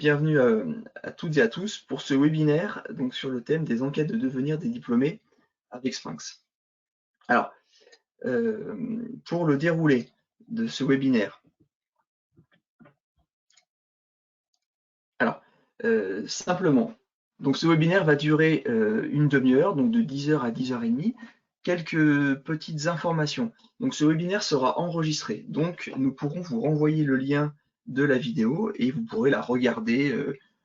Bienvenue à toutes et à tous pour ce webinaire donc, sur le thème des enquêtes de devenir des diplômés avec Sphinx. Alors, pour le déroulé de ce webinaire, simplement, donc ce webinaire va durer une demi-heure, donc de 10h à 10h30. Quelques petites informations. Donc ce webinaire sera enregistré, donc nous pourrons vous renvoyer le lien de la vidéo et vous pourrez la regarder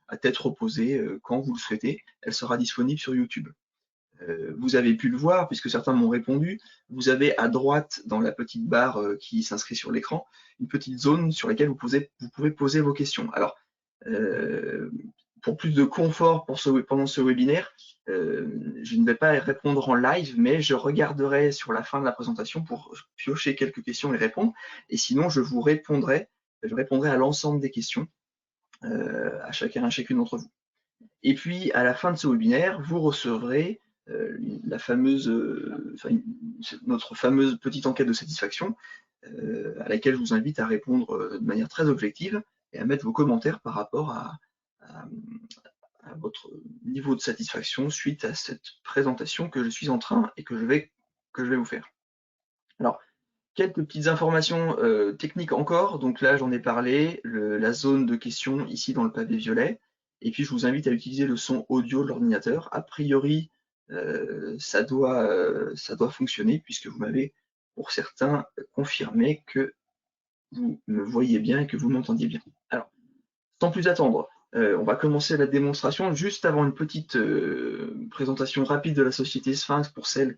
à tête reposée quand vous le souhaitez. Elle sera disponible sur YouTube. Vous avez pu le voir, puisque certains m'ont répondu, vous avez à droite, dans la petite barre qui s'inscrit sur l'écran, une petite zone sur laquelle vous pouvez poser vos questions. Alors, pour plus de confort pendant ce webinaire, je ne vais pas répondre en live, mais je regarderai sur la fin de la présentation pour piocher quelques questions et répondre. Et sinon, je répondrai à l'ensemble des questions, à chacune d'entre vous. Et puis, à la fin de ce webinaire, vous recevrez notre fameuse petite enquête de satisfaction à laquelle je vous invite à répondre de manière très objective et à mettre vos commentaires par rapport à votre niveau de satisfaction suite à cette présentation que je suis en train et que je vais vous faire. Alors, quelques petites informations techniques encore. Donc là, j'en ai parlé, la zone de questions ici dans le pavé violet. Et puis, je vous invite à utiliser le son audio de l'ordinateur. A priori, ça doit fonctionner puisque vous m'avez, pour certains, confirmé que vous me voyez bien et que vous m'entendiez bien. Alors, sans plus attendre, on va commencer la démonstration juste avant une petite présentation rapide de la société Sphinx pour celles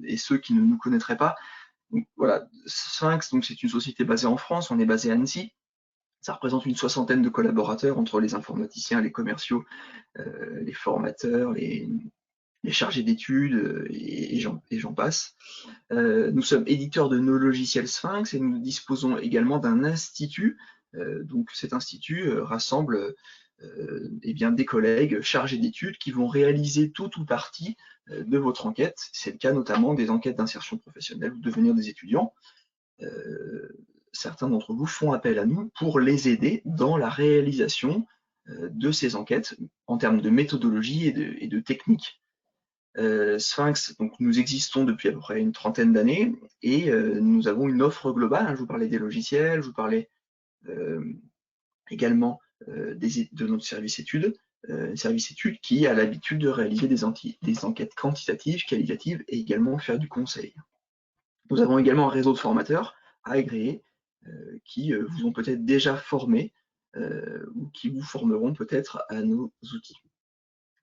et ceux qui ne nous connaîtraient pas. Donc, voilà, Sphinx, c'est une société basée en France, on est basé à Annecy. Ça représente une soixantaine de collaborateurs entre les informaticiens, les commerciaux, les formateurs, les chargés d'études et j'en passe. Nous sommes éditeurs de nos logiciels Sphinx et nous disposons également d'un institut. Donc cet institut rassemble des collègues chargés d'études qui vont réaliser tout ou partie de votre enquête. C'est le cas notamment des enquêtes d'insertion professionnelle ou de devenir des étudiants. Certains d'entre vous font appel à nous pour les aider dans la réalisation de ces enquêtes en termes de méthodologie et de technique. Sphinx, donc nous existons depuis à peu près une trentaine d'années et nous avons une offre globale. Je vous parlais des logiciels, je vous parlais également de notre service études, qui a l'habitude de réaliser des enquêtes quantitatives, qualitatives et également faire du conseil. Nous avons également un réseau de formateurs agréés qui vous ont peut-être déjà formé ou qui vous formeront peut-être à nos outils.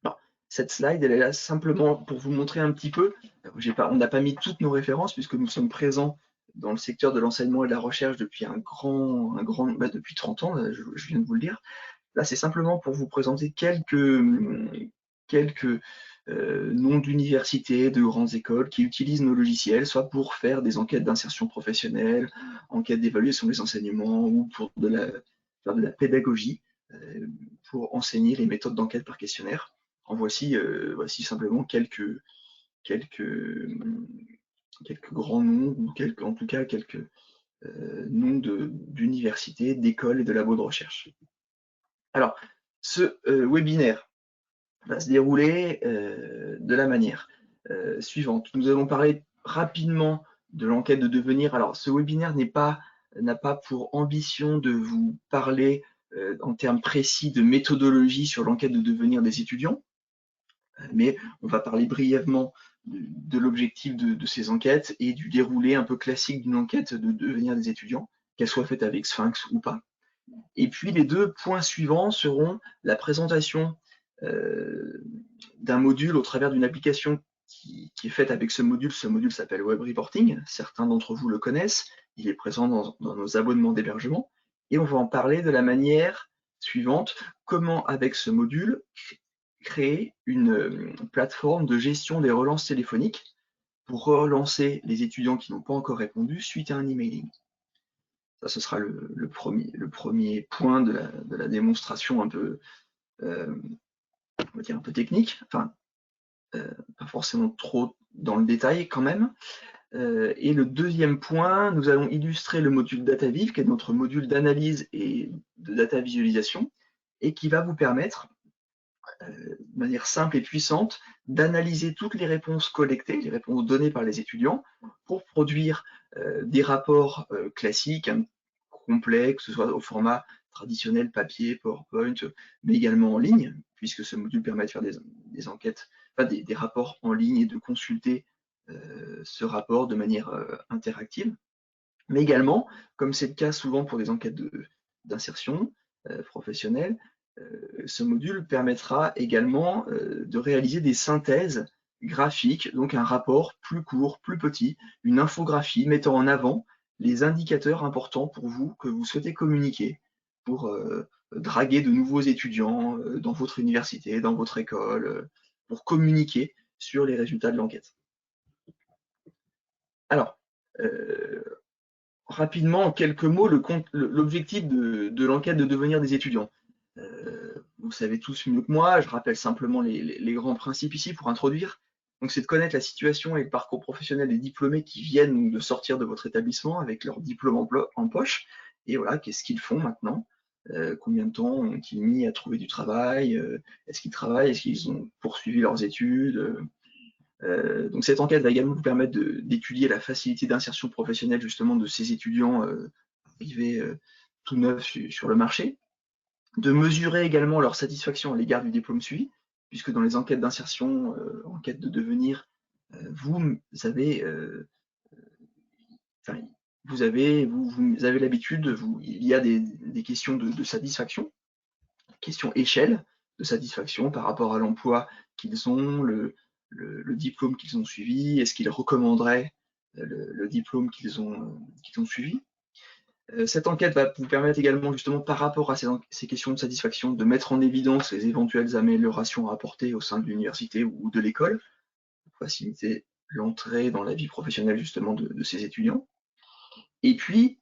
Alors, cette slide, elle est là simplement pour vous montrer un petit peu. On n'a pas mis toutes nos références puisque nous sommes présents dans le secteur de l'enseignement et de la recherche depuis depuis 30 ans, je viens de vous le dire. Là, c'est simplement pour vous présenter quelques noms d'universités, de grandes écoles qui utilisent nos logiciels, soit pour faire des enquêtes d'insertion professionnelle, enquêtes d'évaluation des enseignements, ou pour faire de la pédagogie, pour enseigner les méthodes d'enquête par questionnaire. Voici simplement quelques grands noms, ou en tout cas quelques noms d'universités, d'écoles et de labos de recherche. Alors, ce webinaire va se dérouler de la manière suivante. Nous allons parler rapidement de l'enquête de devenir. Alors, ce webinaire n'a pas pour ambition de vous parler en termes précis de méthodologie sur l'enquête de devenir des étudiants, mais on va parler brièvement de l'objectif de ces enquêtes et du déroulé un peu classique d'une enquête de devenir des étudiants, qu'elle soit faite avec Sphinx ou pas. Et puis les deux points suivants seront la présentation d'un module au travers d'une application qui est faite avec ce module. Ce module s'appelle Web Reporting. Certains d'entre vous le connaissent. Il est présent dans nos abonnements d'hébergement. Et on va en parler de la manière suivante. Comment, avec ce module, créer une plateforme de gestion des relances téléphoniques pour relancer les étudiants qui n'ont pas encore répondu suite à un emailing. Ça, ce sera le premier point de la démonstration un peu, on va dire un peu technique, enfin, pas forcément trop dans le détail quand même. Et le deuxième point, nous allons illustrer le module DataViv, qui est notre module d'analyse et de data visualisation. et qui va vous permettre, de manière simple et puissante, d'analyser toutes les réponses collectées, les réponses données par les étudiants, pour produire des rapports classiques, complets, que ce soit au format traditionnel, papier, PowerPoint, mais également en ligne, puisque ce module permet de faire des enquêtes, enfin des rapports en ligne et de consulter ce rapport de manière interactive. Mais également, comme c'est le cas souvent pour des enquêtes d'insertion professionnelle, ce module permettra également de réaliser des synthèses graphiques, donc un rapport plus court, plus petit, une infographie mettant en avant les indicateurs importants pour vous que vous souhaitez communiquer pour draguer de nouveaux étudiants dans votre université, dans votre école, pour communiquer sur les résultats de l'enquête. Alors, rapidement, en quelques mots, l'objectif de l'enquête de devenir des étudiants. Vous savez tous mieux que moi, je rappelle simplement les grands principes ici pour introduire. Donc, c'est de connaître la situation et le parcours professionnel des diplômés qui viennent de sortir de votre établissement avec leur diplôme en poche. Et voilà, qu'est-ce qu'ils font maintenant? Combien de temps ont-ils mis à trouver du travail? Est-ce qu'ils travaillent? Est-ce qu'ils ont poursuivi leurs études? Donc cette enquête va également vous permettre d'étudier la facilité d'insertion professionnelle justement de ces étudiants arrivés tout neufs sur le marché, de mesurer également leur satisfaction à l'égard du diplôme suivi, puisque dans les enquêtes d'insertion, enquêtes de devenir, vous avez, enfin, vous avez l'habitude, il y a des questions de satisfaction, questions échelle de satisfaction par rapport à l'emploi qu'ils ont, le diplôme qu'ils ont suivi, est-ce qu'ils recommanderaient le diplôme qu'ils ont suivi. Cette enquête va vous permettre également, justement, par rapport à ces questions de satisfaction, de mettre en évidence les éventuelles améliorations à apporter au sein de l'université ou de l'école, pour faciliter l'entrée dans la vie professionnelle, justement, de ces étudiants. Et puis,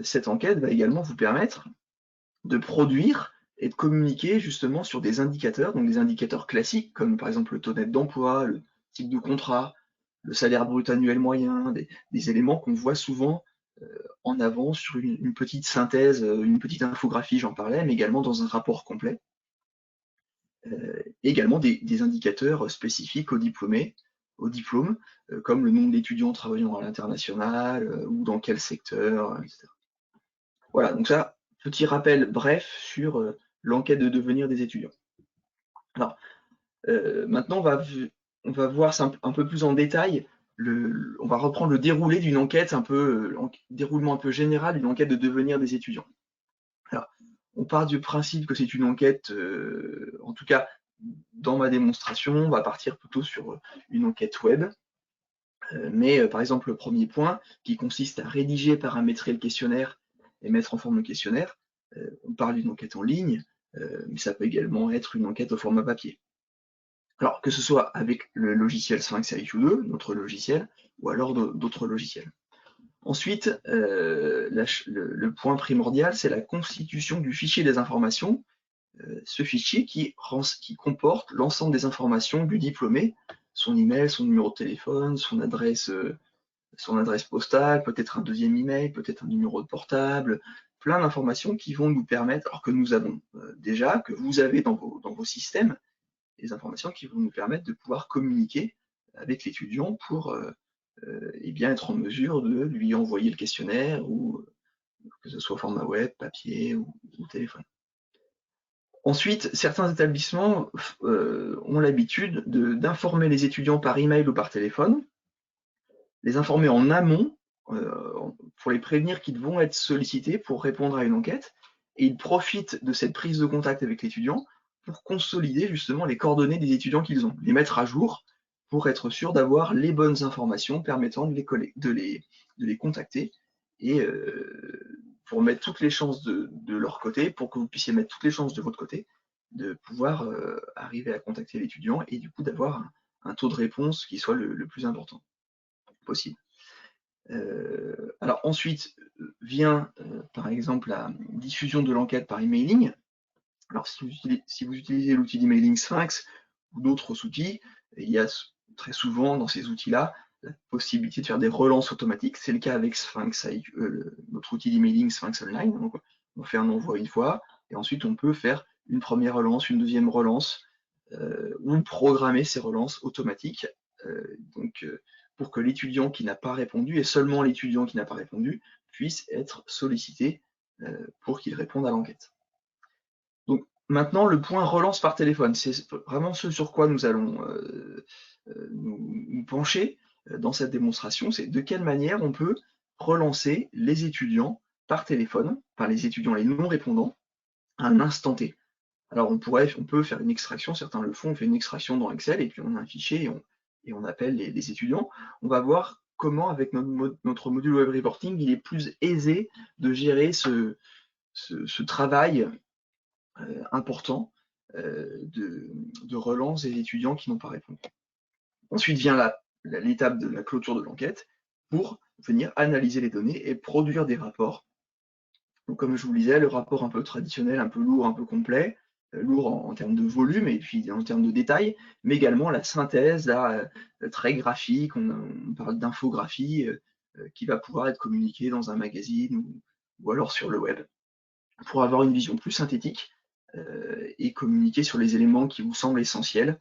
cette enquête va également vous permettre de produire et de communiquer justement sur des indicateurs, donc des indicateurs classiques, comme par exemple le taux net d'emploi, le type de contrat, le salaire brut annuel moyen, des éléments qu'on voit souvent en avant sur une petite synthèse, une petite infographie, j'en parlais, mais également dans un rapport complet. Également des indicateurs spécifiques aux diplômés, au diplôme, comme le nombre d'étudiants travaillant à l'international, ou dans quel secteur, etc. Voilà, donc ça, petit rappel bref sur l'enquête de devenir des étudiants. Alors, maintenant, on va voir un peu plus en détail, on va reprendre le déroulé d'une enquête, déroulement un peu général d'une enquête de devenir des étudiants. Alors, on part du principe que c'est une enquête, en tout cas, dans ma démonstration, on va partir plutôt sur une enquête web. Mais par exemple, le premier point, qui consiste à rédiger, paramétrer le questionnaire et mettre en forme le questionnaire, on parle d'une enquête en ligne, mais ça peut également être une enquête au format papier. Alors, que ce soit avec le logiciel Sphinx IQ2, notre logiciel, ou alors d'autres logiciels. Ensuite, le point primordial, c'est la constitution du fichier des informations, ce fichier qui comporte l'ensemble des informations du diplômé, son email, son numéro de téléphone, son adresse postale, peut-être un deuxième email, peut-être un numéro de portable, plein d'informations qui vont nous permettre, alors que nous avons déjà, que vous avez dans vos systèmes, des informations qui vont nous permettre de pouvoir communiquer avec l'étudiant pour bien être en mesure de lui envoyer le questionnaire, ou que ce soit au format web, papier ou téléphone. Ensuite, certains établissements ont l'habitude d'informer les étudiants par email ou par téléphone, les informer en amont pour les prévenir qu'ils vont être sollicités pour répondre à une enquête, et ils profitent de cette prise de contact avec l'étudiant pour consolider justement les coordonnées des étudiants qu'ils ont, les mettre à jour pour être sûr d'avoir les bonnes informations permettant de les contacter, et pour mettre toutes les chances de leur côté, pour que vous puissiez mettre toutes les chances de votre côté, de pouvoir arriver à contacter l'étudiant et du coup d'avoir un taux de réponse qui soit le plus important possible. Alors ensuite vient par exemple la diffusion de l'enquête par emailing. Alors si vous utilisez l'outil d'emailing Sphinx ou d'autres outils, il y a très souvent dans ces outils-là la possibilité de faire des relances automatiques. C'est le cas avec Sphinx, notre outil d'emailing Sphinx Online. Donc, on fait un envoi une fois et ensuite on peut faire une première relance, une deuxième relance, ou programmer ces relances automatiques, pour que l'étudiant qui n'a pas répondu, et seulement l'étudiant qui n'a pas répondu, puisse être sollicité pour qu'il réponde à l'enquête. Donc maintenant, le point relance par téléphone, c'est vraiment ce sur quoi nous allons nous pencher dans cette démonstration, c'est de quelle manière on peut relancer les étudiants par téléphone, par les étudiants les non répondants, à un instant T. Alors on peut faire une extraction, certains le font, on fait une extraction dans Excel et puis on a un fichier et on appelle les étudiants. On va voir comment avec notre module Web Reporting, il est plus aisé de gérer ce travail important de relance des étudiants qui n'ont pas répondu. Ensuite vient l'étape de la clôture de l'enquête pour venir analyser les données et produire des rapports. Donc, comme je vous le disais, le rapport un peu traditionnel, un peu lourd, un peu complet, lourd en termes de volume et puis en termes de détails, mais également la synthèse, là, très graphique, on parle d'infographie qui va pouvoir être communiquée dans un magazine ou alors sur le web, pour avoir une vision plus synthétique et communiquer sur les éléments qui vous semblent essentiels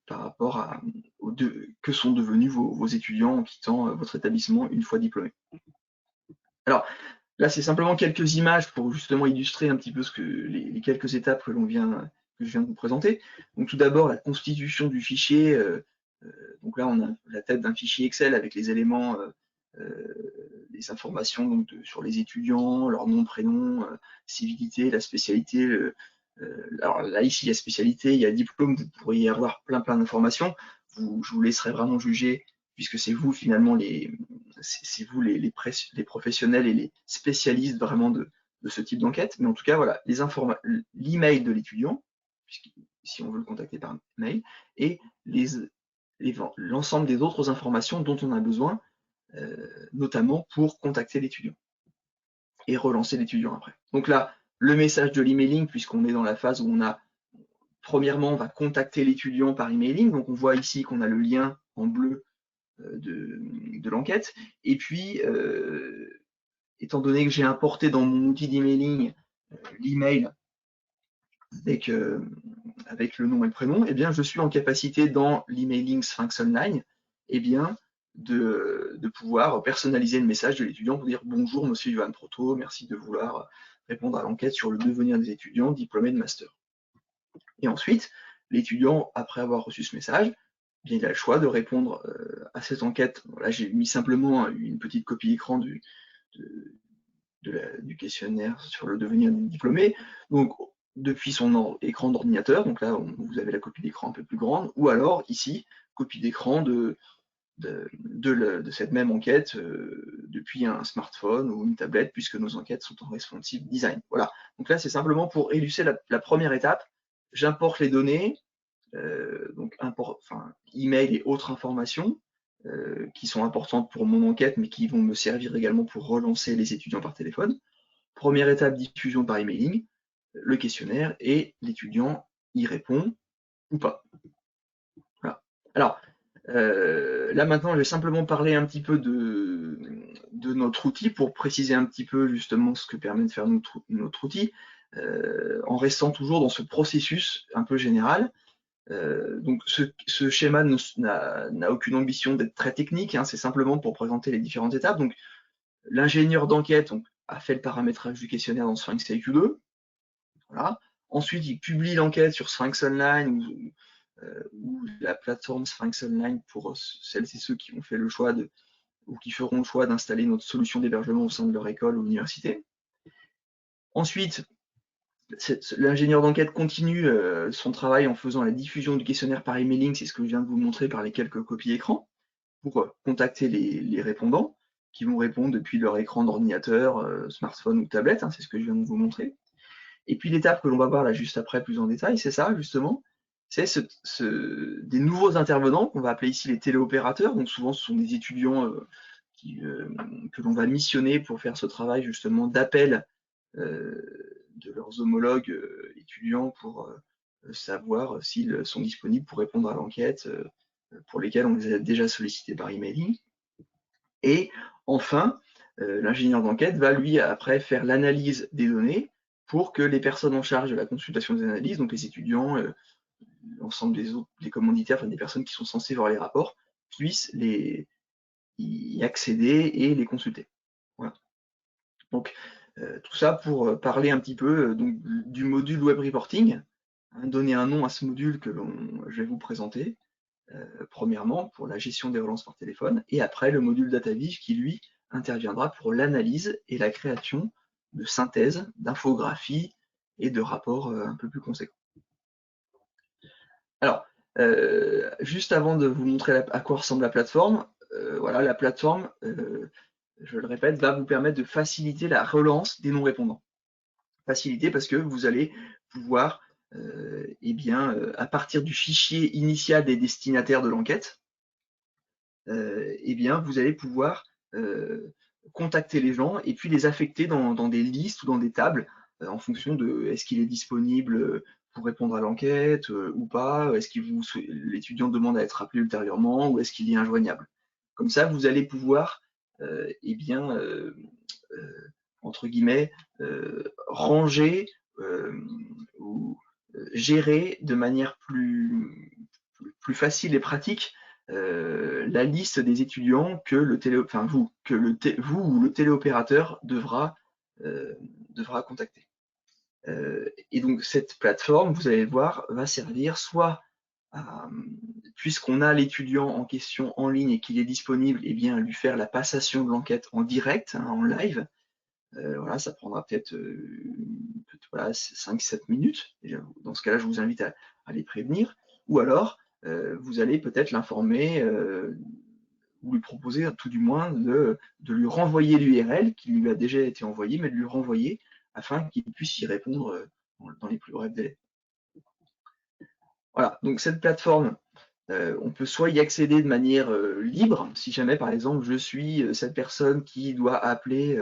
par rapport que sont devenus vos étudiants en quittant votre établissement une fois diplômés. Alors, là, c'est simplement quelques images pour justement illustrer un petit peu les quelques étapes que je viens de vous présenter. Donc tout d'abord, la constitution du fichier. Donc là, on a la tête d'un fichier Excel avec les éléments, les informations donc, sur les étudiants, leur nom, prénom, civilité, la spécialité. Alors là, ici, il y a spécialité, il y a diplôme, vous pourriez avoir plein d'informations. Je vous laisserai vraiment juger, puisque c'est vous finalement c'est vous les professionnels et les spécialistes vraiment de ce type d'enquête. Mais en tout cas, voilà, l'email de l'étudiant, si on veut le contacter par mail, et l'ensemble des autres informations dont on a besoin, notamment pour contacter l'étudiant et relancer l'étudiant après. Donc là, le message de l'emailing, puisqu'on est dans la phase où premièrement, on va contacter l'étudiant par emailing. Donc on voit ici qu'on a le lien en bleu de l'enquête. Et puis, étant donné que j'ai importé dans mon outil d'emailing l'email avec le nom et le prénom, eh bien, je suis en capacité dans l'emailing Sphinx Online de pouvoir personnaliser le message de l'étudiant pour dire bonjour monsieur Johan Proto, merci de vouloir répondre à l'enquête sur le devenir des étudiants diplômés de master. Et ensuite, l'étudiant, après avoir reçu ce message, bien, il a le choix de répondre à cette enquête. Là, j'ai mis simplement une petite copie écran du questionnaire sur le devenir des diplômés. Donc, depuis son écran d'ordinateur, donc là, vous avez la copie d'écran un peu plus grande, ou alors, ici, copie d'écran de cette même enquête depuis un smartphone ou une tablette, puisque nos enquêtes sont en responsive design. Voilà. Donc là, c'est simplement pour illustrer la première étape. J'importe les données, donc email et autres informations qui sont importantes pour mon enquête, mais qui vont me servir également pour relancer les étudiants par téléphone. Première étape, diffusion par emailing, le questionnaire, et l'étudiant y répond ou pas. Voilà. Alors, là maintenant, je vais simplement parler un petit peu de notre outil pour préciser un petit peu justement ce que permet de faire notre outil, en restant toujours dans ce processus un peu général. Donc ce schéma n'a aucune ambition d'être très technique, hein, c'est simplement pour présenter les différentes étapes. Donc l'ingénieur d'enquête a fait le paramétrage du questionnaire dans Sphinx IQ2. Voilà. Ensuite, il publie l'enquête sur Sphinx Online ou la plateforme Sphinx Online pour celles et ceux qui ont fait le choix ou qui feront le choix d'installer notre solution d'hébergement au sein de leur école ou université. Ensuite, l'ingénieur d'enquête continue son travail en faisant la diffusion du questionnaire par emailing, c'est ce que je viens de vous montrer par les quelques copies écran, pour contacter les répondants qui vont répondre depuis leur écran d'ordinateur, smartphone ou tablette, hein, c'est ce que je viens de vous montrer. Et puis l'étape que l'on va voir là juste après plus en détail, c'est ça justement, c'est des nouveaux intervenants qu'on va appeler ici les téléopérateurs. Donc souvent ce sont des étudiants que l'on va missionner pour faire ce travail justement d'appel de leurs homologues étudiants pour savoir s'ils sont disponibles pour répondre à l'enquête pour lesquels on les a déjà sollicités par emailing. Et enfin, l'ingénieur d'enquête va lui après faire l'analyse des données pour que les personnes en charge de la consultation des analyses, donc les étudiants, l'ensemble des commanditaires, enfin des personnes qui sont censées voir les rapports, puissent y accéder et les consulter. Voilà. Donc, tout ça pour parler un petit peu donc, du module web reporting, hein, donner un nom à ce module que je vais vous présenter, premièrement pour la gestion des relances par téléphone, et après le module DataViz qui lui interviendra pour l'analyse et la création de synthèses, d'infographies et de rapports un peu plus conséquents. Alors, juste avant de vous montrer à quoi ressemble la plateforme, voilà, la plateforme, je le répète, va vous permettre de faciliter la relance des non-répondants. Faciliter parce que vous allez pouvoir, à partir du fichier initial des destinataires de l'enquête, vous allez pouvoir contacter les gens et puis les affecter dans des listes ou dans des tables en fonction de est-ce qu'il est disponible pour répondre à l'enquête ou pas, est-ce que l'étudiant demande à être appelé ultérieurement ou est-ce qu'il est injoignable. Comme ça, vous allez pouvoir entre guillemets, ranger ou gérer de manière plus facile et pratique la liste des étudiants que vous ou le téléopérateur devra contacter. Et donc cette plateforme, vous allez le voir, va servir soit puisqu'on a l'étudiant en question en ligne et qu'il est disponible, et bien lui faire la passation de l'enquête en direct, hein, en live. Voilà, ça prendra peut-être voilà, 5-7 minutes. Et dans ce cas-là, je vous invite à les prévenir. Ou alors, vous allez peut-être l'informer ou lui proposer, tout du moins, de lui renvoyer l'URL qui lui a déjà été envoyée, mais de lui renvoyer afin qu'il puisse y répondre dans les plus brefs délais. Voilà, donc cette plateforme, on peut soit y accéder de manière libre, si jamais par exemple je suis cette personne qui doit appeler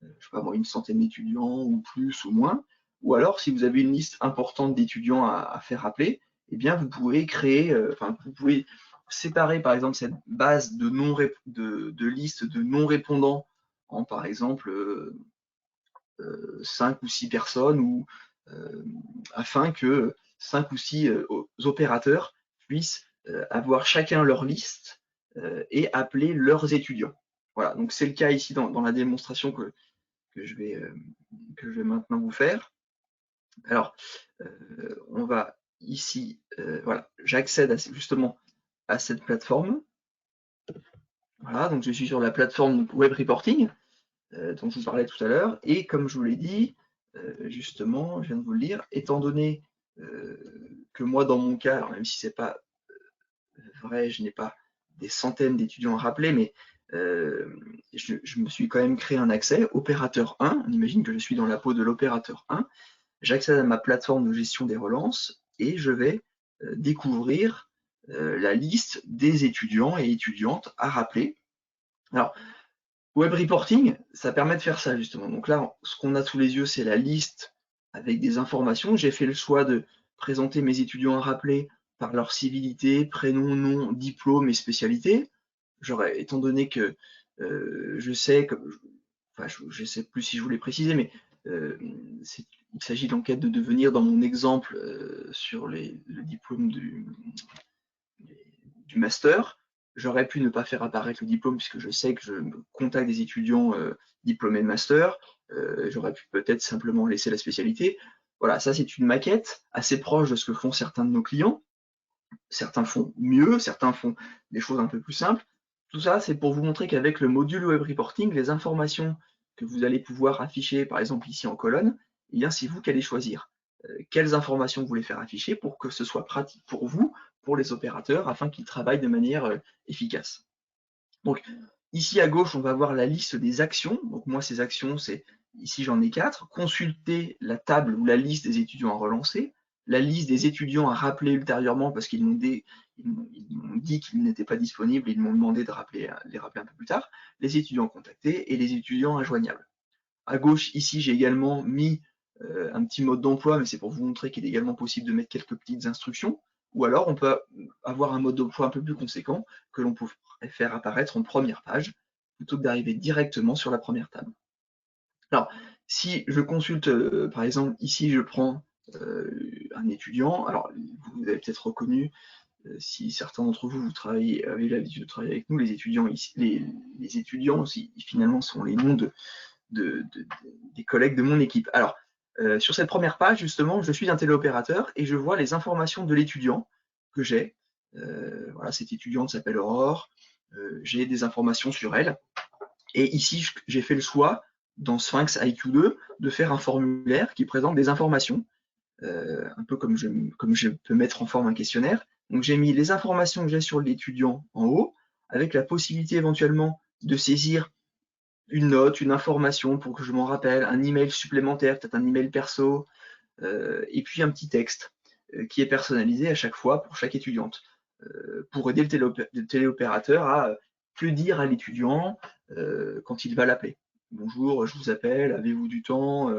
je sais pas moi, une centaine d'étudiants ou plus ou moins, ou alors si vous avez une liste importante d'étudiants à faire appeler, eh bien vous pouvez créer, vous pouvez séparer par exemple cette base de listes de non-répondants en par exemple 5 ou 6 personnes ou afin que 5 ou 6 opérateurs puissent avoir chacun leur liste et appeler leurs étudiants. Voilà, donc c'est le cas ici dans la démonstration que je vais maintenant vous faire. Alors, on va ici, voilà, j'accède justement à cette plateforme. Voilà, donc je suis sur la plateforme Web Reporting, dont je vous parlais tout à l'heure, et comme je vous l'ai dit, justement, je viens de vous le dire, étant donné que moi, dans mon cas, alors même si c'est pas vrai, je n'ai pas des centaines d'étudiants à rappeler, mais je me suis quand même créé un accès, opérateur 1, on imagine que je suis dans la peau de l'opérateur 1, j'accède à ma plateforme de gestion des relances et je vais découvrir la liste des étudiants et étudiantes à rappeler. Alors, Web Reporting, ça permet de faire ça justement. Donc là, ce qu'on a sous les yeux, c'est la liste avec des informations. J'ai fait le choix de présenter mes étudiants à rappeler par leur civilité, prénom, nom, diplôme et spécialité. Étant donné que je sais, je ne sais plus si je voulais préciser, mais il s'agit d'enquête de devenir dans mon exemple sur le diplôme du master. J'aurais pu ne pas faire apparaître le diplôme puisque je sais que je contacte des étudiants diplômés de master. J'aurais pu peut-être simplement laisser la spécialité. Voilà, ça c'est une maquette assez proche de ce que font certains de nos clients. Certains font mieux, certains font des choses un peu plus simples. Tout ça, c'est pour vous montrer qu'avec le module Web Reporting, les informations que vous allez pouvoir afficher, par exemple ici en colonne, eh bien c'est vous qui allez choisir quelles informations vous voulez faire afficher pour que ce soit pratique pour vous, pour les opérateurs, afin qu'ils travaillent de manière efficace. Donc ici à gauche, on va voir la liste des actions. Donc moi, ces actions, ici j'en ai 4. Consulter la table ou la liste des étudiants à relancer, la liste des étudiants à rappeler ultérieurement parce qu'ils m'ont dit qu'ils n'étaient pas disponibles et ils m'ont demandé de les rappeler un peu plus tard, les étudiants contactés et les étudiants injoignables. À gauche, ici, j'ai également mis un petit mode d'emploi, mais c'est pour vous montrer qu'il est également possible de mettre quelques petites instructions, ou alors on peut avoir un mode d'emploi un peu plus conséquent que l'on pourrait faire apparaître en première page, plutôt que d'arriver directement sur la première table. Alors, Si je consulte, par exemple, ici, je prends un étudiant, alors vous avez peut-être reconnu, si certains d'entre vous, vous avez l'habitude de travailler avec nous, les étudiants ici, les étudiants aussi, finalement, sont les noms des collègues de mon équipe. Alors, sur cette première page, justement, je suis un téléopérateur et je vois les informations de l'étudiant que j'ai. Voilà, cette étudiante s'appelle Aurore, j'ai des informations sur elle. Et ici, j'ai fait le choix, dans Sphinx IQ2, de faire un formulaire qui présente des informations, un peu comme je peux mettre en forme un questionnaire. Donc j'ai mis les informations que j'ai sur l'étudiant en haut, avec la possibilité éventuellement de saisir une note, une information pour que je m'en rappelle, un email supplémentaire, peut-être un email perso, et puis un petit texte qui est personnalisé à chaque fois pour chaque étudiante, pour aider le téléopérateur à plus dire à l'étudiant quand il va l'appeler. Bonjour, je vous appelle, avez-vous du temps,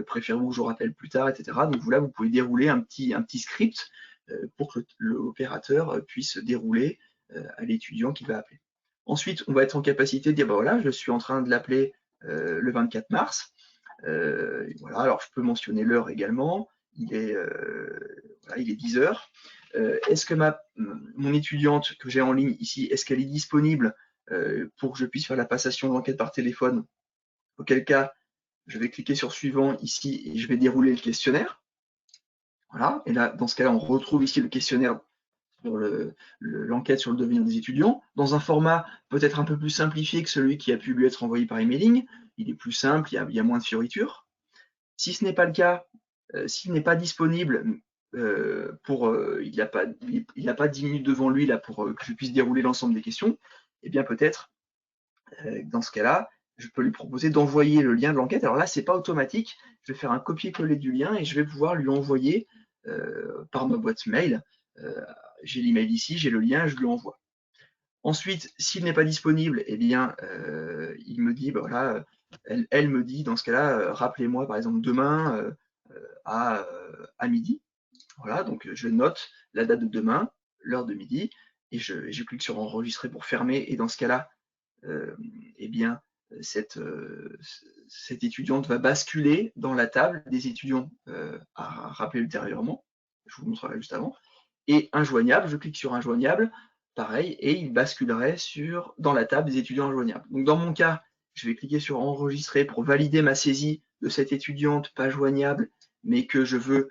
préférez-vous que je vous rappelle plus tard, etc. Donc là, vous pouvez dérouler un petit script pour que l'opérateur puisse dérouler à l'étudiant qui va appeler. Ensuite, on va être en capacité de dire, bah voilà, je suis en train de l'appeler le 24 mars. Voilà, alors je peux mentionner l'heure également. Il est 10 heures. Est-ce que mon étudiante que j'ai en ligne ici, est-ce qu'elle est disponible pour que je puisse faire la passation de l'enquête par téléphone? Auquel cas, je vais cliquer sur suivant ici et je vais dérouler le questionnaire. Voilà, et là, dans ce cas-là, on retrouve ici le questionnaire sur l'enquête sur le devenir des étudiants, dans un format peut-être un peu plus simplifié que celui qui a pu lui être envoyé par emailing. Il est plus simple, il y a moins de fioritures. Si ce n'est pas le cas, s'il n'est pas disponible, il n'a pas 10 minutes devant lui là, pour que je puisse dérouler l'ensemble des questions, eh bien peut-être, dans ce cas-là, je peux lui proposer d'envoyer le lien de l'enquête. Alors là, ce n'est pas automatique, je vais faire un copier-coller du lien et je vais pouvoir lui envoyer par ma boîte mail. J'ai l'email ici, j'ai le lien, je lui envoie. Ensuite, s'il n'est pas disponible, eh bien, il me dit, bah voilà, elle me dit, dans ce cas-là, rappelez-moi par exemple demain à midi. Voilà, donc je note la date de demain, l'heure de midi, et je clique sur enregistrer pour fermer. Et dans ce cas-là, eh bien, cette étudiante va basculer dans la table des étudiants à rappeler ultérieurement. Je vous montrerai juste avant. Et injoignable, je clique sur injoignable, pareil, et il basculerait dans la table des étudiants injoignables. Donc dans mon cas, je vais cliquer sur enregistrer pour valider ma saisie de cette étudiante pas joignable, mais que je veux,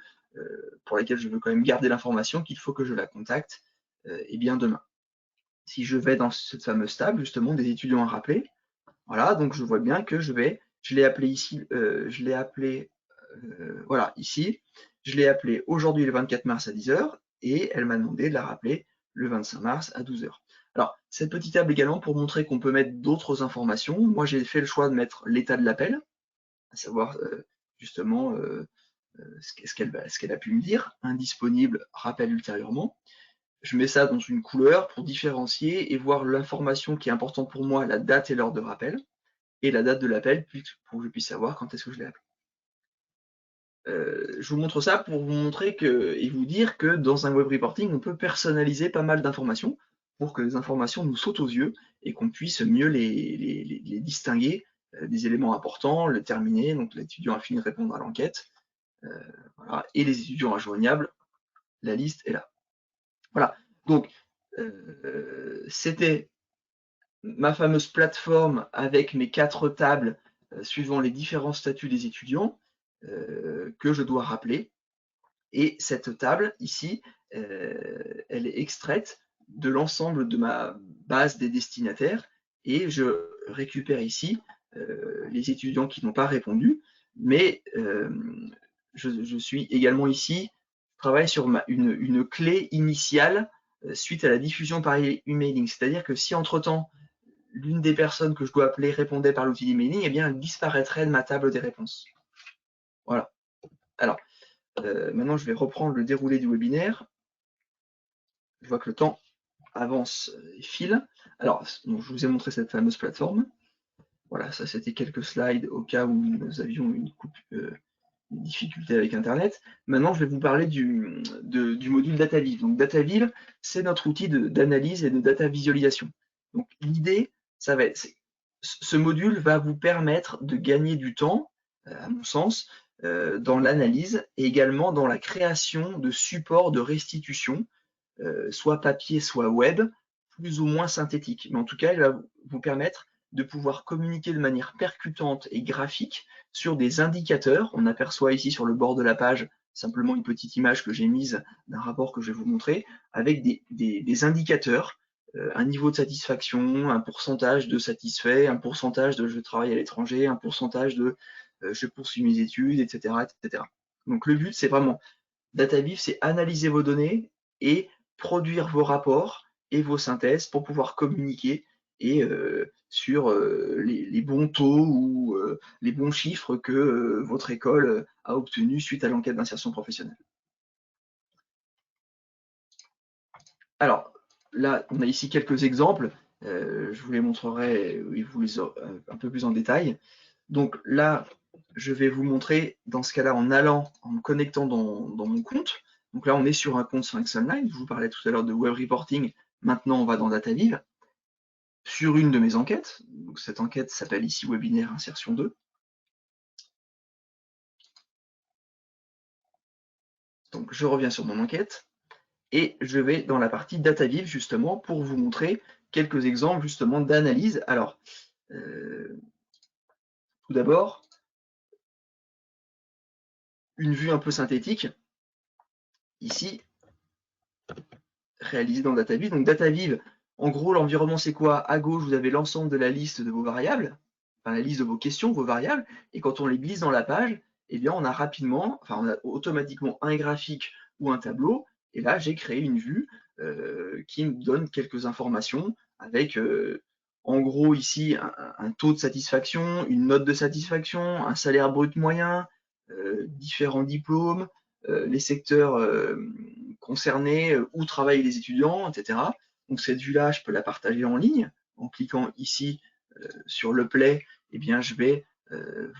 pour laquelle je veux quand même garder l'information, qu'il faut que je la contacte et bien demain. Si je vais dans cette fameuse table, justement, des étudiants à rappeler, voilà, donc je vois bien que je l'ai appelé ici, voilà, ici, je l'ai appelé aujourd'hui le 24 mars à 10 heures, et elle m'a demandé de la rappeler le 25 mars à 12 heures. Alors, cette petite table également pour montrer qu'on peut mettre d'autres informations. Moi, j'ai fait le choix de mettre l'état de l'appel, à savoir justement ce qu'elle a pu me dire, indisponible, rappel ultérieurement. Je mets ça dans une couleur pour différencier et voir l'information qui est importante pour moi, la date et l'heure de rappel, et la date de l'appel pour que je puisse savoir quand est-ce que je l'ai appelé. Je vous montre ça pour vous montrer et vous dire que dans un web reporting, on peut personnaliser pas mal d'informations pour que les informations nous sautent aux yeux et qu'on puisse mieux les distinguer des éléments importants, le terminer, donc l'étudiant a fini de répondre à l'enquête, voilà, et les étudiants injoignables, la liste est là. Voilà, donc c'était ma fameuse plateforme avec mes 4 tables suivant les différents statuts des étudiants que je dois rappeler. Et cette table ici, elle est extraite de l'ensemble de ma base des destinataires et je récupère ici les étudiants qui n'ont pas répondu, mais je suis également ici, je travaille sur une clé initiale suite à la diffusion par emailing, c'est-à-dire que si entre-temps l'une des personnes que je dois appeler répondait par l'outil d'emailing, eh bien elle disparaîtrait de ma table des réponses. Voilà. Alors, maintenant je vais reprendre le déroulé du webinaire. Je vois que le temps avance et file. Alors, donc, je vous ai montré cette fameuse plateforme. Voilà, ça c'était quelques slides au cas où nous avions une difficulté avec Internet. Maintenant, je vais vous parler du module DataViz. Donc, DataViz, c'est notre outil d'analyse et de data visualisation. Donc, l'idée, ça va être, ce module va vous permettre de gagner du temps à mon sens, dans l'analyse et également dans la création de supports de restitution, soit papier, soit web, plus ou moins synthétiques. Mais en tout cas, il va vous permettre de pouvoir communiquer de manière percutante et graphique sur des indicateurs. On aperçoit ici sur le bord de la page simplement une petite image que j'ai mise d'un rapport que je vais vous montrer, avec des indicateurs, un niveau de satisfaction, un pourcentage de satisfait, un pourcentage de je travaille à l'étranger, un pourcentage de je poursuis mes études, etc., etc. Donc le but, c'est vraiment, DataViv, c'est analyser vos données et produire vos rapports et vos synthèses pour pouvoir communiquer et sur les bons taux ou les bons chiffres que votre école a obtenus suite à l'enquête d'insertion professionnelle. Alors, là, on a ici quelques exemples. Je vous les montrerai un peu plus en détail. Donc là, je vais vous montrer, dans ce cas-là, en me connectant dans mon compte. Donc là, on est sur un compte Sphinx Online. Je vous parlais tout à l'heure de web reporting. Maintenant, on va dans DataViv. Sur une de mes enquêtes, donc cette enquête s'appelle ici Webinaire Insertion 2. Donc je reviens sur mon enquête et je vais dans la partie DataViv justement pour vous montrer quelques exemples justement d'analyse. Alors, tout d'abord, une vue un peu synthétique, ici, réalisée dans DataViv. Donc DataViv, en gros, l'environnement c'est quoi? À gauche, vous avez l'ensemble de la liste de vos variables, enfin la liste de vos questions, vos variables, et quand on les glisse dans la page, eh bien on a rapidement, enfin on a automatiquement un graphique ou un tableau, et là j'ai créé une vue qui me donne quelques informations avec en gros ici un taux de satisfaction, une note de satisfaction, un salaire brut moyen, différents diplômes, les secteurs concernés, où travaillent les étudiants, etc. Donc cette vue-là, je peux la partager en ligne. En cliquant ici sur le play, eh bien, je vais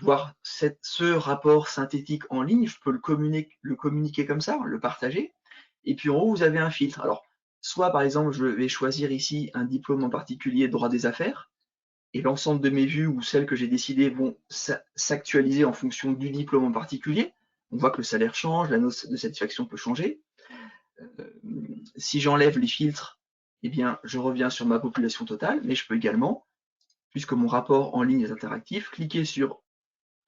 voir ce rapport synthétique en ligne. Je peux le communiquer comme ça, le partager. Et puis en haut, vous avez un filtre. Alors, soit par exemple, je vais choisir ici un diplôme en particulier, droit des affaires, et l'ensemble de mes vues ou celles que j'ai décidées vont s'actualiser en fonction du diplôme en particulier. On voit que le salaire change, la note de satisfaction peut changer. Si j'enlève les filtres, eh bien, je reviens sur ma population totale, mais je peux également, puisque mon rapport en ligne est interactif, cliquer sur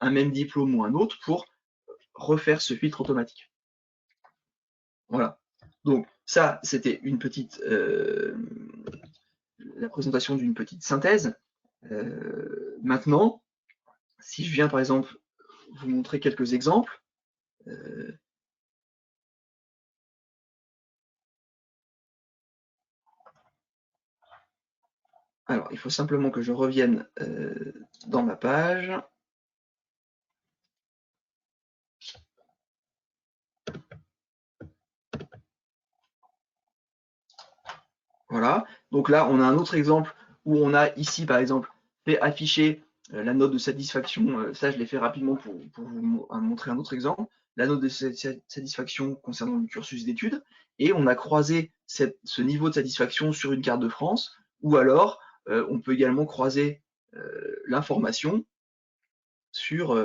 un même diplôme ou un autre pour refaire ce filtre automatique. Voilà. Donc ça, c'était une petite la présentation d'une petite synthèse. Maintenant, si je viens par exemple vous montrer quelques exemples, alors, il faut simplement que je revienne dans ma page. Voilà. Donc là, on a un autre exemple où on a ici, par exemple, fait afficher la note de satisfaction. Ça, je l'ai fait rapidement pour vous montrer un autre exemple. La note de satisfaction concernant le cursus d'études. Et on a croisé ce niveau de satisfaction sur une carte de France. Ou alors, on peut également croiser l'information sur,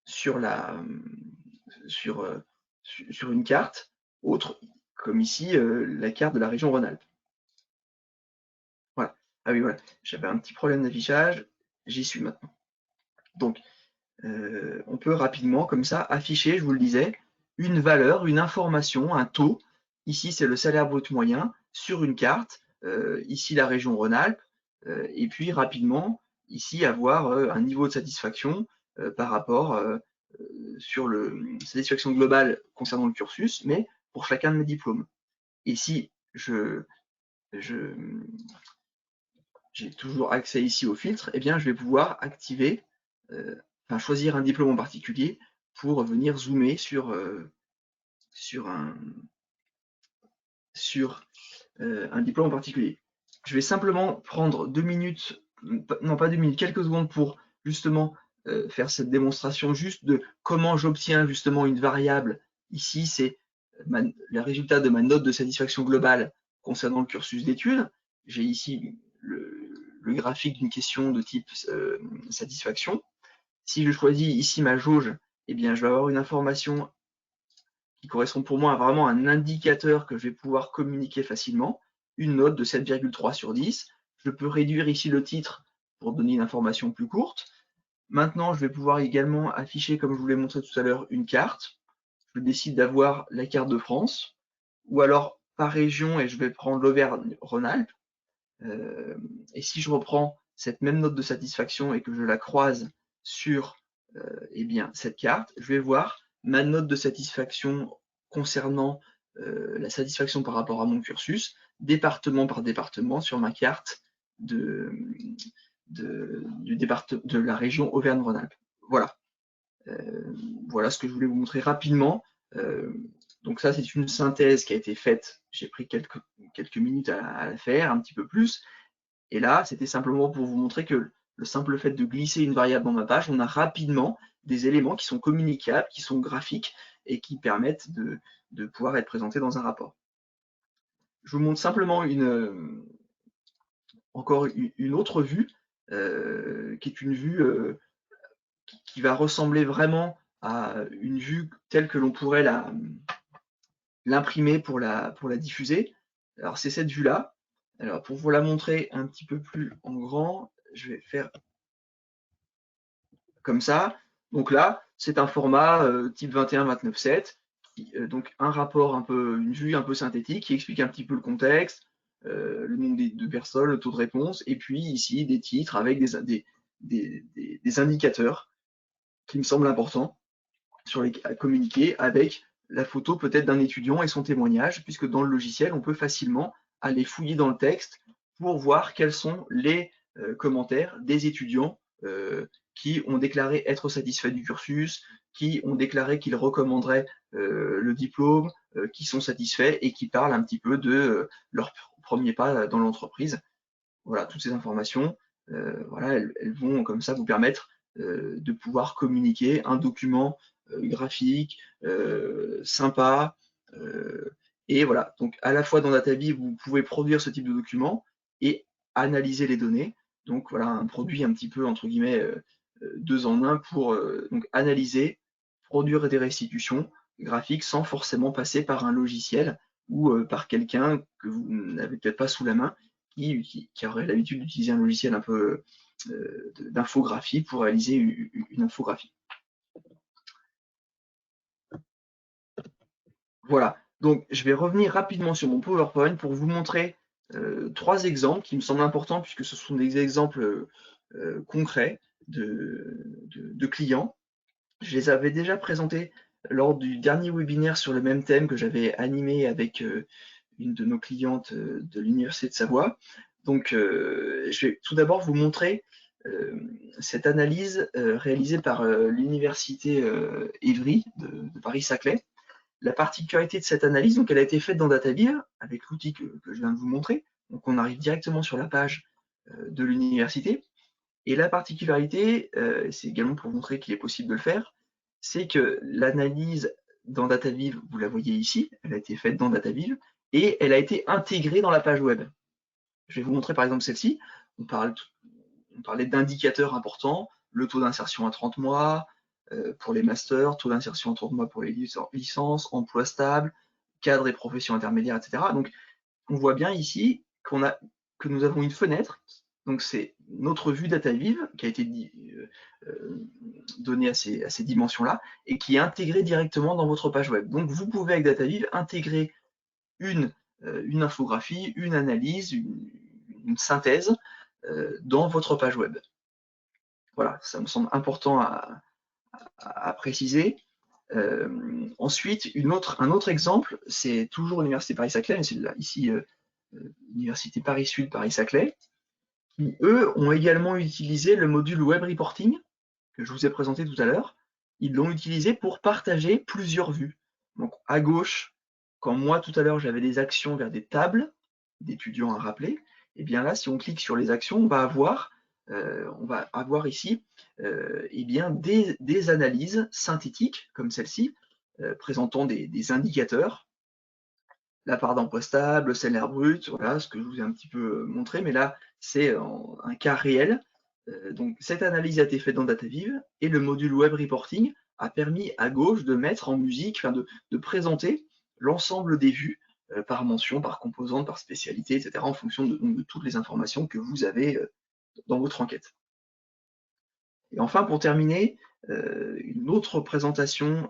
sur une carte autre, comme ici la carte de la région Rhône-Alpes. Voilà. Ah oui, voilà. J'avais un petit problème d'affichage, j'y suis maintenant. Donc, on peut rapidement, comme ça, afficher, je vous le disais, une valeur, une information, un taux. Ici, c'est le salaire brut moyen sur une carte. Ici, la région Rhône-Alpes. Et puis, rapidement, ici, avoir un niveau de satisfaction par rapport sur le satisfaction globale concernant le cursus, mais pour chacun de mes diplômes. Et si j'ai toujours accès ici au filtre, eh bien je vais pouvoir activer, choisir un diplôme en particulier pour venir zoomer sur un diplôme en particulier. Je vais simplement prendre 2 minutes, non pas 2 minutes, quelques secondes pour justement faire cette démonstration juste de comment j'obtiens justement une variable. Ici, c'est le résultat de ma note de satisfaction globale concernant le cursus d'études. J'ai ici le graphique d'une question de type satisfaction. Si je choisis ici ma jauge, eh bien, je vais avoir une information qui correspond pour moi à vraiment un indicateur que je vais pouvoir communiquer facilement, une note de 7,3 sur 10. Je peux réduire ici le titre pour donner une information plus courte. Maintenant, je vais pouvoir également afficher, comme je vous l'ai montré tout à l'heure, une carte. Je décide d'avoir la carte de France, ou alors par région, et je vais prendre l'Auvergne-Rhône-Alpes. Et si je reprends cette même note de satisfaction et que je la croise sur eh bien, cette carte, je vais voir ma note de satisfaction concernant la satisfaction par rapport à mon cursus, département par département, sur ma carte de la région Auvergne-Rhône-Alpes. Voilà. Voilà ce que je voulais vous montrer rapidement. Donc ça, c'est une synthèse qui a été faite. J'ai pris quelques minutes à la faire, un petit peu plus. Et là, c'était simplement pour vous montrer que le simple fait de glisser une variable dans ma page, on a rapidement des éléments qui sont communicables, qui sont graphiques et qui permettent de pouvoir être présentés dans un rapport. Je vous montre simplement encore une autre vue, qui est une vue qui va ressembler vraiment à une vue telle que l'on pourrait l'imprimer pour la diffuser. Alors c'est cette vue-là. Alors pour vous la montrer un petit peu plus en grand, je vais faire comme ça. Donc là, c'est un format type 21-29-7, donc un rapport un peu, une vue un peu synthétique qui explique un petit peu le contexte, le nombre de personnes, le taux de réponse, et puis ici des titres avec des indicateurs qui me semblent importants sur les à communiquer avec la photo peut-être d'un étudiant et son témoignage, puisque dans le logiciel, on peut facilement aller fouiller dans le texte pour voir quels sont les commentaires des étudiants qui ont déclaré être satisfaits du cursus, qui ont déclaré qu'ils recommanderaient le diplôme, qui sont satisfaits et qui parlent un petit peu de leur premier pas dans l'entreprise. Voilà, toutes ces informations, voilà, elles vont comme ça vous permettre de pouvoir communiquer un document graphique, sympa, et voilà. Donc à la fois dans DataVis, vous pouvez produire ce type de document et analyser les données. Donc voilà, un produit un petit peu entre guillemets deux en un pour donc analyser, produire des restitutions graphiques sans forcément passer par un logiciel ou par quelqu'un que vous n'avez peut-être pas sous la main qui aurait l'habitude d'utiliser un logiciel un peu d'infographie pour réaliser une infographie. Voilà, donc je vais revenir rapidement sur mon PowerPoint pour vous montrer trois exemples qui me semblent importants puisque ce sont des exemples concrets de clients. Je les avais déjà présentés lors du dernier webinaire sur le même thème que j'avais animé avec une de nos clientes de l'Université de Savoie. Donc, je vais tout d'abord vous montrer cette analyse réalisée par l'Université Évry de Paris-Saclay. La particularité de cette analyse, donc elle a été faite dans DataVis avec l'outil que je viens de vous montrer. Donc, on arrive directement sur la page de l'université. Et la particularité, c'est également pour montrer qu'il est possible de le faire, c'est que l'analyse dans DataVis, vous la voyez ici, elle a été faite dans DataVis, et elle a été intégrée dans la page web. Je vais vous montrer par exemple celle-ci. On parlait d'indicateurs importants, le taux d'insertion à 30 mois pour les masters, taux d'insertion à 30 mois pour les licences, emploi stable, cadre et profession intermédiaire, etc. Donc on voit bien ici que nous avons une fenêtre. Donc c'est notre vue DataVis qui a été donnée à ces dimensions-là et qui est intégrée directement dans votre page web. Donc vous pouvez avec DataVis intégrer une infographie, une analyse, une synthèse dans votre page web. Voilà, ça me semble important à préciser. Ensuite, un autre exemple, c'est toujours l'Université Paris-Saclay, mais c'est ici l'Université Paris-Sud, Paris-Saclay, qui, eux, ont également utilisé le module Web Reporting, que je vous ai présenté tout à l'heure. Ils l'ont utilisé pour partager plusieurs vues. Donc, à gauche, quand moi, tout à l'heure, j'avais des actions vers des tables d'étudiants à rappeler, et bien là, si on clique sur les actions, on va avoir ici eh bien, des analyses synthétiques, comme celle-ci, présentant des indicateurs, la part d'emploi stable, le salaire brut, voilà ce que je vous ai un petit peu montré, mais là c'est un cas réel Donc cette analyse a été faite dans DataViv et le module Web Reporting a permis à gauche de mettre en musique, enfin de présenter l'ensemble des vues par mention, par composante, par spécialité, etc. en fonction de toutes les informations que vous avez dans votre enquête. Et enfin, pour terminer, une autre présentation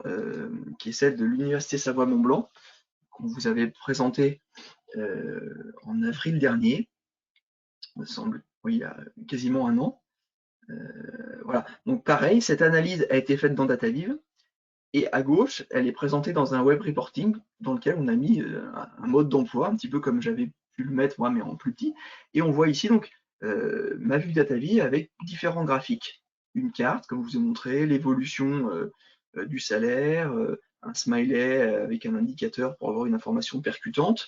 qui est celle de l'Université Savoie-Mont-Blanc, qu'on vous avait présentée en avril dernier, me semble, oui, il y a quasiment un an. Voilà, donc pareil, cette analyse a été faite dans DataViv, et à gauche, elle est présentée dans un web reporting dans lequel on a mis un mode d'emploi, un petit peu comme j'avais pu le mettre moi, mais en plus petit. Et on voit ici donc ma vue DataViv avec différents graphiques, une carte, comme je vous ai montré, l'évolution du salaire, un smiley avec un indicateur pour avoir une information percutante.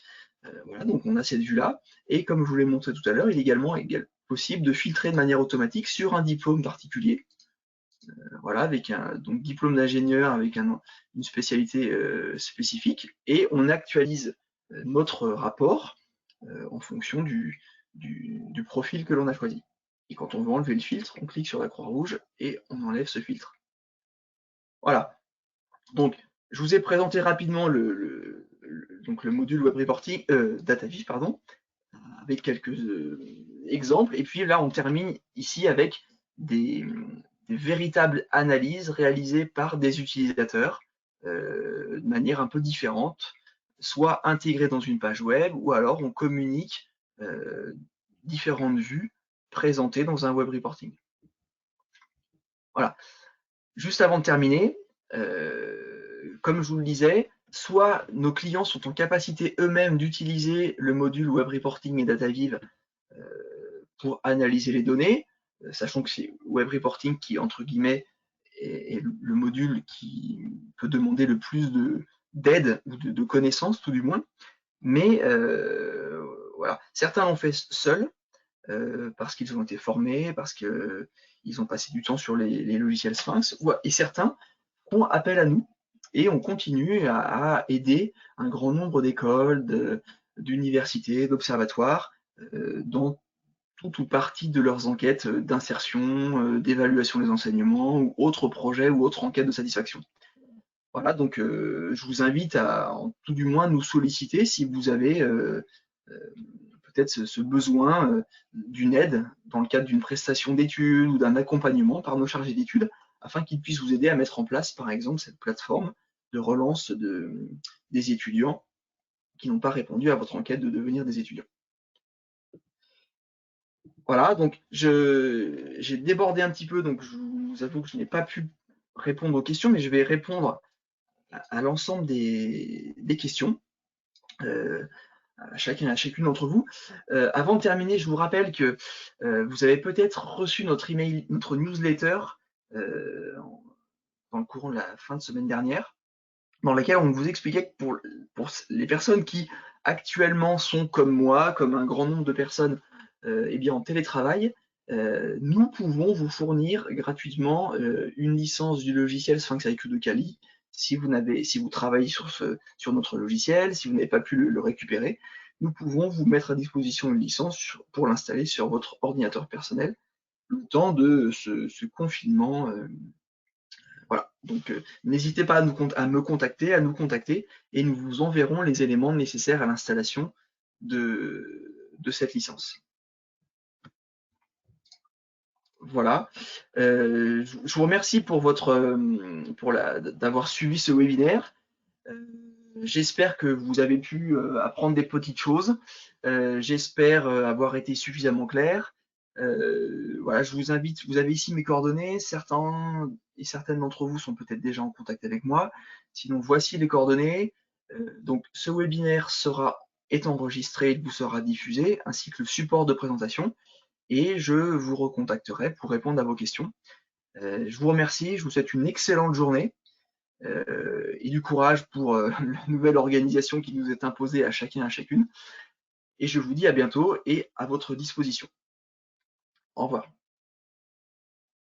Voilà, donc on a cette vue-là. Et comme je vous l'ai montré tout à l'heure, il est également possible de filtrer de manière automatique sur un diplôme particulier. Voilà, avec un donc, diplôme d'ingénieur avec une spécialité spécifique, et on actualise notre rapport en fonction du profil que l'on a choisi. Et quand on veut enlever le filtre, on clique sur la croix rouge et on enlève ce filtre. Voilà. Donc, je vous ai présenté rapidement donc le module Web Reporting, DataViv, pardon, avec quelques exemples. Et puis là, on termine ici avec des véritables analyses réalisées par des utilisateurs de manière un peu différente, soit intégrées dans une page web, ou alors on communique différentes vues présentées dans un web reporting. Voilà. Juste avant de terminer, comme je vous le disais, soit nos clients sont en capacité eux-mêmes d'utiliser le module Web Reporting et DataViv pour analyser les données, sachant que c'est Web Reporting qui, entre guillemets, est le module qui peut demander le plus d'aide ou de connaissances, tout du moins. Mais voilà, certains l'ont fait seuls parce qu'ils ont été formés, parce qu'ils ont passé du temps sur les logiciels Sphinx, et certains font appel à nous et on continue à aider un grand nombre d'écoles, d'universités, d'observatoires dans toute ou partie de leurs enquêtes d'insertion, d'évaluation des enseignements ou autres projets ou autres enquêtes de satisfaction. Voilà, donc je vous invite à tout du moins nous solliciter si vous avez peut-être ce besoin d'une aide dans le cadre d'une prestation d'études ou d'un accompagnement par nos chargés d'études, afin qu'ils puissent vous aider à mettre en place, par exemple, cette plateforme de relance des étudiants qui n'ont pas répondu à votre enquête de devenir des étudiants. Voilà, donc j'ai débordé un petit peu, donc je vous avoue que je n'ai pas pu répondre aux questions, mais je vais répondre à l'ensemble des questions, à chacune d'entre vous. Avant de terminer, je vous rappelle que vous avez peut-être reçu notre email, notre newsletter dans le courant de la fin de semaine dernière, dans laquelle on vous expliquait que pour les personnes qui actuellement sont comme moi, comme un grand nombre de personnes eh bien, en télétravail, nous pouvons vous fournir gratuitement une licence du logiciel Sphinx IQ de Kali si vous travaillez sur notre logiciel, si vous n'avez pas pu le récupérer. Nous pouvons vous mettre à disposition une licence pour l'installer sur votre ordinateur personnel le temps de ce confinement. Voilà, donc n'hésitez pas à me contacter, à nous contacter, et nous vous enverrons les éléments nécessaires à l'installation de cette licence. Voilà, je vous remercie pour d'avoir suivi ce webinaire. J'espère que vous avez pu apprendre des petites choses. J'espère avoir été suffisamment clair. Voilà, je vous invite, vous avez ici mes coordonnées. Certains et certaines d'entre vous sont peut-être déjà en contact avec moi. Sinon, voici les coordonnées. Donc, ce webinaire est enregistré, il vous sera diffusé, ainsi que le support de présentation. Et je vous recontacterai pour répondre à vos questions. Je vous remercie, je vous souhaite une excellente journée et du courage pour la nouvelle organisation qui nous est imposée à chacun et à chacune. Et je vous dis à bientôt et à votre disposition. Au revoir.